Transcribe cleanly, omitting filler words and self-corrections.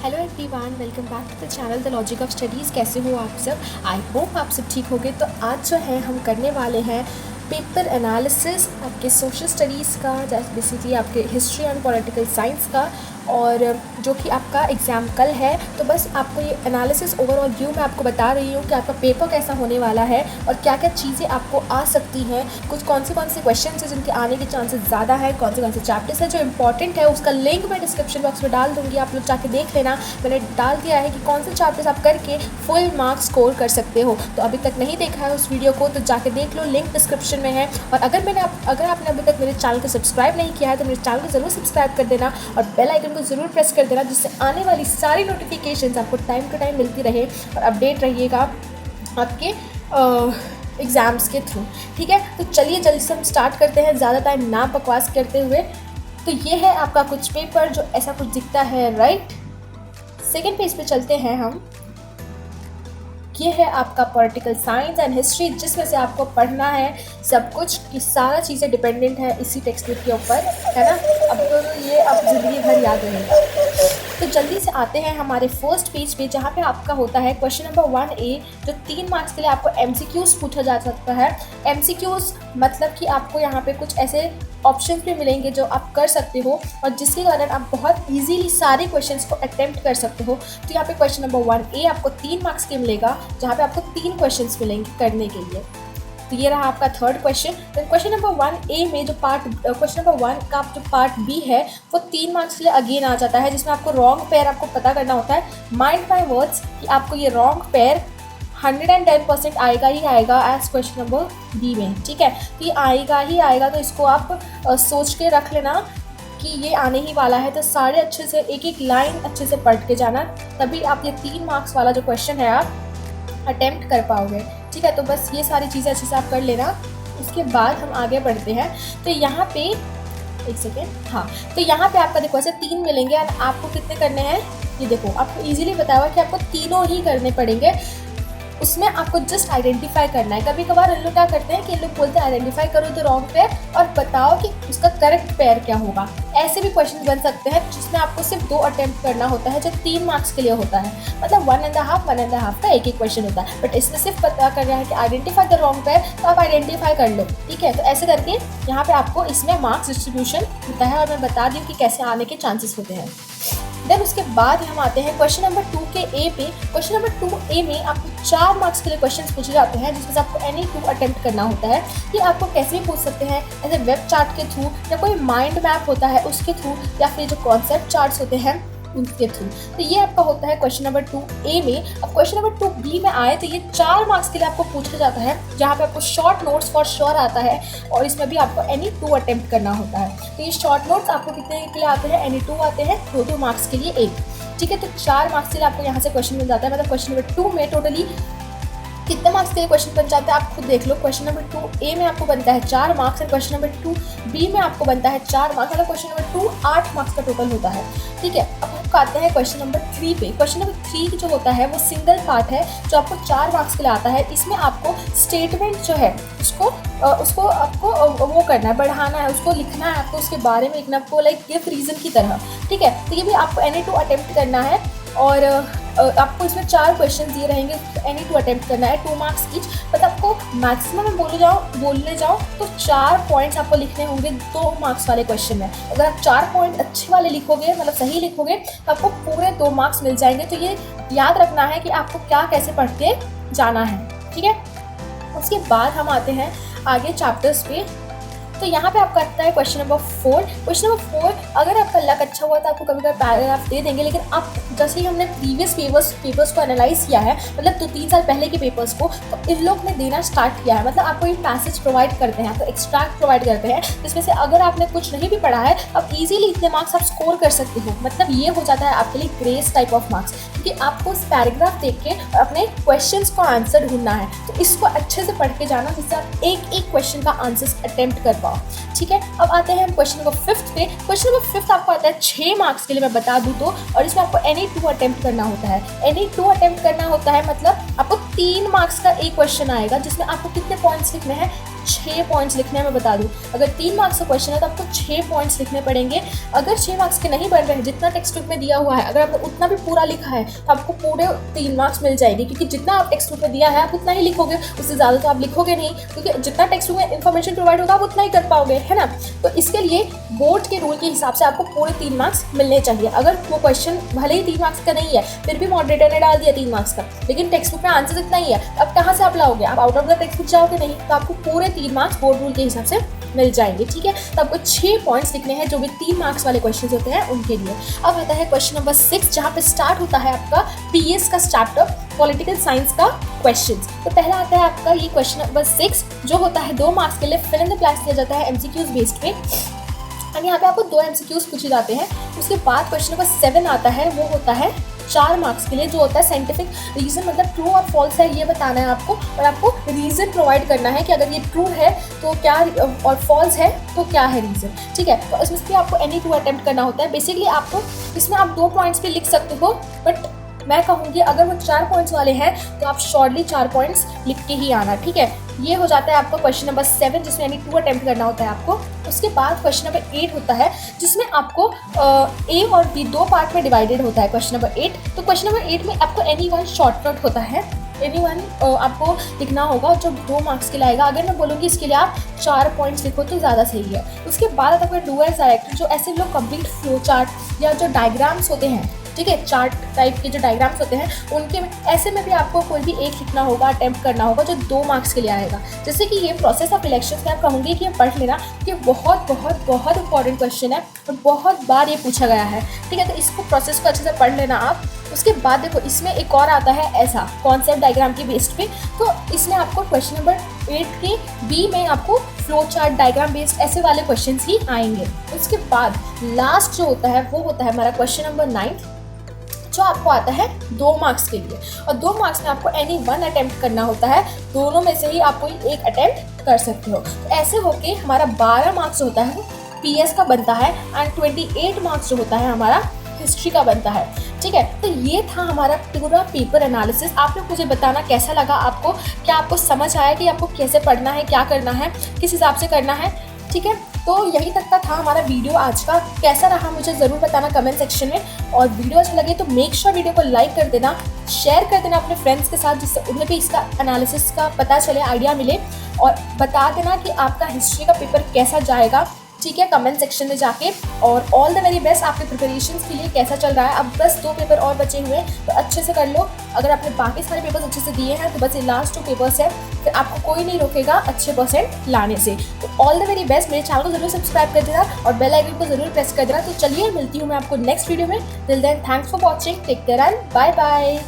Hello everyone, welcome back to the channel the logic of studies. कैसे हो आप सब? आई होप आप सब ठीक होंगे। तो आज जो है हम करने वाले हैं पेपर एनालिसिस आपके सोशल स्टडीज़ का, जैसे बेसिकली आपके हिस्ट्री एंड पॉलिटिकल साइंस का, और जो कि आपका एग्ज़ाम कल है। तो बस आपको ये एनालिसिस ओवरऑल व्यू मैं आपको बता रही हूँ कि आपका पेपर कैसा होने वाला है और क्या क्या चीज़ें आपको आ सकती हैं, कुछ कौन से क्वेश्चन हैं जिनके आने के चांसेस ज़्यादा है, कौन से चैप्टर्स हैं जो इंपॉर्टेंट है। उसका लिंक मैं डिस्क्रिप्शन बॉक्स में डाल दूँगी, आप लोग जाके देख लेना। मैंने डाल दिया है कि कौन से चैप्टर्स आप करके फुल मार्क्स स्कोर कर सकते हो। तो अभी तक नहीं देखा है उस वीडियो को तो जाके देख लो, लिंक डिस्क्रिप्शन में है। और अगर आपने अभी तक मेरे चैनल को सब्सक्राइब नहीं किया है तो मेरे चैनल को ज़रूर सब्सक्राइब कर देना और बेल आइकन को ज़रूर प्रेस कर देना, जिससे आने वाली सारी नोटिफिकेशंस आपको टाइम टू टाइम मिलती रहे और अपडेट रहिएगा आपके एग्ज़ाम्स के थ्रू। ठीक है, तो चलिए जल्दी से हम स्टार्ट करते हैं, ज़्यादा टाइम ना बकवास करते हुए। तो ये है आपका कुछ पेपर जो ऐसा कुछ दिखता है, राइट। सेकेंड पेज पे चलते हैं हम। ये है आपका पॉलिटिकल साइंस एंड हिस्ट्री, जिसमें से आपको पढ़ना है सब कुछ, कि सारा चीज़ें डिपेंडेंट है इसी टेक्स्ट बुक के ऊपर, है ना। अब तो ये अब ज़िंदगी भर याद रहेगा। तो जल्दी से आते हैं हमारे फर्स्ट पेज पे, जहाँ पे आपका होता है क्वेश्चन नंबर 1A, जो 3 मार्क्स के लिए आपको MCQs पूछा जा सकता है। MCQs मतलब कि आपको यहाँ पे कुछ ऐसे ऑप्शन भी मिलेंगे जो आप कर सकते हो और जिसके कारण आप बहुत इजीली सारे क्वेश्चंस को अटेम्प्ट कर सकते हो। तो यहाँ पे क्वेश्चन नंबर 1A आपको 3 मार्क्स के मिलेगा, जहाँ पे आपको 3 क्वेश्चंस मिलेंगे करने के लिए। तो ये रहा आपका थर्ड क्वेश्चन। तो क्वेश्चन नंबर 1A में जो क्वेश्चन नंबर 1 का जो पार्ट B है वो 3 मार्क्स के लिए अगेन आ जाता है, जिसमें आपको रॉन्ग पेयर आपको पता करना होता है। माइंड माई वर्ड्स कि आपको ये रॉन्ग पेयर 110% आएगा ही आएगा एज क्वेश्चन नंबर B में। ठीक है, तो ये आएगा ही आएगा, तो इसको आप सोच के रख लेना कि ये आने ही वाला है। तो सारे अच्छे से एक एक लाइन अच्छे से पढ़ के जाना, तभी आप ये 3 मार्क्स वाला जो क्वेश्चन है आप अटेम्प्ट कर पाओगे। ठीक है, तो बस ये सारी चीज़ें अच्छे से आप कर लेना। उसके बाद हम आगे बढ़ते हैं। तो यहाँ पे एक सेकेंड, हाँ, तो यहाँ पे आपका देखो ऐसे 3 मिलेंगे और आपको कितने करने हैं ये देखो, आपको इजीली बताया हुआ कि आपको तीनों ही करने पड़ेंगे। उसमें आपको जस्ट आइडेंटिफाई करना है। कभी कभार इन लोग क्या करते हैं कि इन लोग बोलते हैं आइडेंटिफाई करो द रॉन्ग पेयर और बताओ कि उसका करेक्ट पेयर क्या होगा। ऐसे भी क्वेश्चन बन सकते हैं जिसमें आपको सिर्फ 2 अटेम्प्ट करना होता है, जो 3 मार्क्स के लिए होता है। मतलब 1.5 का एक क्वेश्चन होता है, बट इसमें सिर्फ पता करना है कि आइडेंटिफाई द रॉन्ग पेयर, तो आप आइडेंटिफाई कर लो। ठीक है, तो ऐसे करके यहाँ पे आपको इसमें मार्क्स डिस्ट्रीब्यूशन होता है और मैं बता दी कि कैसे आने के चांसेस होते हैं। देन उसके बाद हम आते हैं क्वेश्चन नंबर 2A पे। क्वेश्चन नंबर 2A में आपको 4 मार्क्स के लिए क्वेश्चंस पूछे जाते हैं, जिसमें से आपको एनी 2 अटेम्प्ट करना होता है। ये आपको कैसे भी पूछ सकते हैं, ऐसे वेब चार्ट के थ्रू या कोई माइंड मैप होता है उसके थ्रू, या फिर जो कॉन्सेप्ट चार्ट्स होते हैं उनके थ्रू। तो ये आपका होता है क्वेश्चन नंबर 2A में। अब क्वेश्चन नंबर 2B में आए तो ये 4 मार्क्स के लिए आपको पूछा जाता है, जहाँ पे आपको शॉर्ट नोट्स फॉर श्योर आता है और इसमें भी आपको एनी 2 अटेम्प्ट करना होता है। तो ये शॉर्ट नोट्स आपको कितने के लिए आते हैं, एनी 2 आते हैं, 2 मार्क्स के लिए 1। ठीक है, तो 4 मार्क्स के लिए आपको यहाँ से क्वेश्चन मिल जाता है। मतलब क्वेश्चन नंबर 2 में टोटली कितने मार्क्स के लिए क्वेश्चन बन जाता है आप खुद देख लो। क्वेश्चन नंबर 2A में आपको बनता है 4 मार्क्स और क्वेश्चन नंबर 2B में आपको बनता है 4 मार्क्स। मतलब क्वेश्चन नंबर 2 8 मार्क्स का टोटल होता है। ठीक है, अब हम आते हैं क्वेश्चन नंबर 3 पे। क्वेश्चन नंबर 3 जो होता है वो सिंगल पार्ट है, जो आपको 4 मार्क्स के लिए आता है। इसमें आपको स्टेटमेंट जो है उसको आपको वो करना है, बढ़ाना है, उसको लिखना है, आपको उसके बारे में लिखना, आपको लाइक गिव रीजन की तरह। ठीक है, तो ये भी आपको एनी 2 अटेम्प्ट करना है और आपको इसमें 4 क्वेश्चन दिए रहेंगे, एनी 2 अटेम्प्ट करना है, 2 मार्क्स ईच। मतलब आपको मैक्सिमम में बोलने जाओ तो 4 पॉइंट्स आपको लिखने होंगे 2 मार्क्स वाले क्वेश्चन में। अगर आप 4 पॉइंट अच्छे वाले लिखोगे, मतलब सही लिखोगे, तो आपको पूरे 2 मार्क्स मिल जाएंगे। तो ये याद रखना है कि आपको क्या कैसे पढ़ के जाना है। ठीक है, उसके बाद हम आते हैं आगे चैप्टर्स पे। तो यहाँ पे आपका आता है क्वेश्चन नंबर 4। क्वेश्चन नंबर 4, अगर आपका लक अच्छा हुआ तो आपको कभी कभी पैराग्राफ दे देंगे, लेकिन अब जैसे ही हमने प्रीवियस पेपर्स को एनालाइज किया है, मतलब 2-3 साल पहले के पेपर्स को, तो इन लोग ने देना स्टार्ट किया है। मतलब आपको ये पैसेज प्रोवाइड करते हैं, आपको एक्सट्रैक्ट प्रोवाइड करते हैं, जिसमें से अगर आपने कुछ नहीं भी पढ़ा है आप इजीली इतने मार्क्स आप स्कोर कर सकते हो। मतलब ये हो जाता है आपके लिए ग्रेस टाइप ऑफ मार्क्स, क्योंकि आपको उस पैराग्राफ देख के अपने क्वेश्चंस को आंसर ढूंढना है। तो इसको अच्छे से पढ़ के जाना, जिससे आप एक एक क्वेश्चन का आंसर अटेम्प्ट कर पाओ। ठीक है, अब आते हैं हम क्वेश्चन नंबर 5 पे। क्वेश्चन नंबर 5 आपको आता है 6 मार्क्स के लिए, मैं बता दूं तो, और इसमें आपको एनी 2 अटेम्प्ट करना होता है। एनी 2 अटेम्प्ट करना होता है मतलब आपको 3 मार्क्स का एक क्वेश्चन आएगा, जिसमें आपको कितने पॉइंट्स लिखने हैं, 6 पॉइंट्स लिखने हैं। मैं बता दूँ, अगर 3 मार्क्स का क्वेश्चन है तो आपको 6 पॉइंट्स लिखने पड़ेंगे। अगर 6 मार्क्स के नहीं बन रहे हैं, जितना टेक्स्ट बुक में दिया हुआ है, अगर आपने उतना भी पूरा लिखा है तो आपको पूरे 3 मार्क्स मिल जाएंगे, क्योंकि जितना आप टेक्स्ट बुक में दिया है आप उतना ही लिखोगे, उससे ज़्यादा तो आप लिखोगे नहीं, क्योंकि जितना टेक्स्ट बुक में इन्फॉर्मेशन प्रोवाइड होगा आप उतना ही कर पाओगे, है ना। तो इसके लिए बोर्ड के रूल के हिसाब से आपको पूरे 3 मार्क्स मिलने चाहिए। अगर वो क्वेश्चन भले ही 3 मार्क्स का नहीं है, फिर भी मॉडरेटर ने डाल दिया 3 मार्क्स का, लेकिन टेक्स्ट बुक में आंसर इतना ही है, अब कहाँ से आप लाओगे? आप out of the text book जाओगे नहीं, तो आपको पूरे 3 मार्क्स बोर्ड रूल के हिसाब से मिल जाएंगे, ठीक है। तो आपको 6 पॉइंट्स लिखने हैं, जो भी 3 मार्क्स वाले क्वेश्चन होते हैं उनके लिए। अब आता है क्वेश्चन नंबर 6, जहाँ पे स्टार्ट होता है आपका पीएस का चैप्टर पॉलिटिकल साइंस का क्वेश्चंस। तो पहला आता है आपका ये क्वेश्चन नंबर 6, जो होता है 2 मार्क्स के लिए, फिल इन द ब्लैंक्स दिया जाता है एमसीक्यूज बेस्ड पे, और यहाँ पे आपको 2 एमसीक्यूज पूछे जाते हैं। उसके बाद क्वेश्चन नंबर 7 आता है, वो होता है 4 मार्क्स के लिए, जो होता है साइंटिफिक रीजन, मतलब ट्रू और फॉल्स है ये बताना है आपको, और आपको रीजन प्रोवाइड करना है कि अगर ये ट्रू है तो क्या, और फॉल्स है तो क्या है रीजन, ठीक है। तो इसमें भी आपको एनी 2 अटेम्प्ट करना होता है। बेसिकली आपको इसमें आप 2 पॉइंट्स भी लिख सकते हो, बट मैं कहूँगी अगर वो 4 पॉइंट्स वाले हैं तो आप शॉर्टली 4 पॉइंट्स लिख के ही आना, ठीक है। ये हो जाता है आपका क्वेश्चन नंबर 7, जिसमें यानी 2 अटेम्प्ट करना होता है आपको। उसके बाद क्वेश्चन नंबर 8 होता है, जिसमें आपको ए और बी 2 पार्ट में डिवाइडेड होता है क्वेश्चन नंबर 8। तो क्वेश्चन नंबर 8 में आपको एनी 1 शॉर्टकट होता है, एनी 1 आपको लिखना होगा, जो 2 मार्क्स के लिए आएगा। अगर मैं बोलूँगी इसके लिए आप 4 पॉइंट्स लिखो तो ज़्यादा सही है। उसके बाद आता है डू एज डायरेक्टेड, जो ऐसे लोग कंप्लीट फ्लो चार्ट या जो डायग्राम्स होते हैं, ठीक है, चार्ट टाइप के जो डायग्राम्स होते हैं, उनके ऐसे में भी आपको कोई भी एक लिखना होगा, अटेम्प्ट करना होगा, जो 2 मार्क्स के लिए आएगा। जैसे कि ये प्रोसेस ऑफ इलेक्शन में आप कहूँगी कि ये पढ़ लेना, कि बहुत बहुत बहुत इंपॉर्टेंट क्वेश्चन है और बहुत बार ये पूछा गया है, ठीक है। तो इसको प्रोसेस को अच्छे से पढ़ लेना आप। उसके बाद देखो इसमें एक और आता है ऐसा कॉन्सेप्ट डायग्राम के बेस्ड पे, तो इसमें आपको क्वेश्चन नंबर 8 के बी में आपको फ्लो चार्ट डायग्राम बेस्ड ऐसे वाले क्वेश्चन ही आएंगे। उसके बाद लास्ट जो होता है वो होता है हमारा क्वेश्चन नंबर 9, जो आपको आता है 2 मार्क्स के लिए, और 2 मार्क्स में आपको एनी 1 अटेम्प्ट करना होता है। दोनों में से ही आप कोई एक अटेम्प्ट कर सकते हो। तो ऐसे होके हमारा 12 मार्क्स होता है पीएस का बनता है, एंड 28 मार्क्स जो होता है हमारा हिस्ट्री का बनता है, ठीक है। तो ये था हमारा पूरा पेपर एनालिसिस। आप लोग मुझे बताना कैसा लगा आपको, क्या आपको समझ आया कि आपको कैसे पढ़ना है, क्या करना है, किस हिसाब से करना है, ठीक है। तो यही तक का था हमारा वीडियो आज का। कैसा रहा मुझे ज़रूर बताना कमेंट सेक्शन में, और वीडियो अच्छा लगे तो मेक श्योर वीडियो को लाइक कर देना, शेयर कर देना अपने फ्रेंड्स के साथ, जिससे उन्हें भी इसका एनालिसिस का पता चले, आइडिया मिले, और बता देना कि आपका हिस्ट्री का पेपर कैसा जाएगा, ठीक है, कमेंट सेक्शन में जाके। और ऑल द वेरी बेस्ट आपके प्रिपरेशंस के लिए, कैसा चल रहा है। अब बस 2 पेपर और बचे हुए हैं, तो अच्छे से कर लो। अगर आपने बाकी सारे पेपर्स अच्छे से दिए हैं तो बस ये लास्ट 2 पेपर्स हैं, फिर आपको कोई नहीं रोकेगा अच्छे परसेंट लाने से। तो ऑल द वेरी बेस्ट। मेरे चैनल को जरूर सब्सक्राइब कर देना और बेल आइकन को जरूर प्रेस कर देना। तो चलिए मिलती हूँ मैं आपको नेक्स्ट वीडियो में। Till then thanks for watching, take care and bye bye.